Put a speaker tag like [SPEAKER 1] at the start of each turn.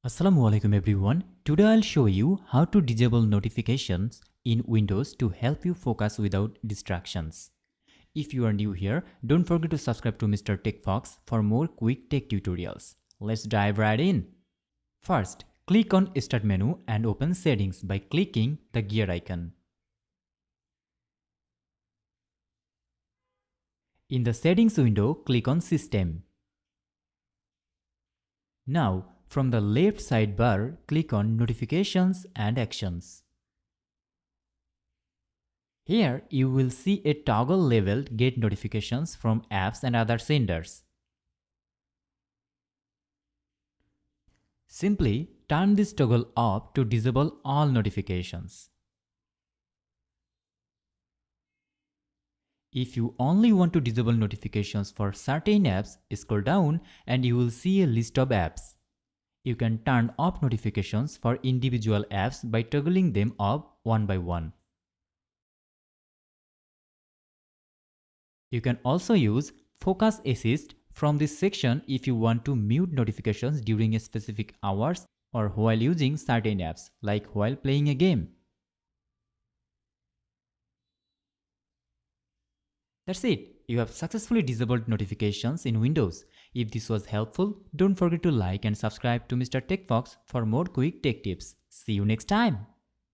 [SPEAKER 1] Assalamualaikum everyone. Today I'll show you how to disable notifications in Windows to help you focus without distractions. If you are new here, don't forget to subscribe to Mr. TECHFOX for more quick tech tutorials. Let's dive right in. First, click on Start menu and open Settings by clicking the gear icon. In the Settings window, click on System. Now, from the left sidebar, click on Notifications and Actions. Here, you will see a toggle labeled Get Notifications from Apps and Other Senders. Simply turn this toggle off to disable all notifications. If you only want to disable notifications for certain apps, scroll down and you will see a list of apps. You can turn off notifications for individual apps by toggling them off one by one. You can also use Focus Assist from this section if you want to mute notifications during a specific hours or while using certain apps, like while playing a game. That's it. You have successfully disabled notifications in Windows. If this was helpful, don't forget to like and subscribe to Mr. TECHFOX for more quick tech tips. See you next time.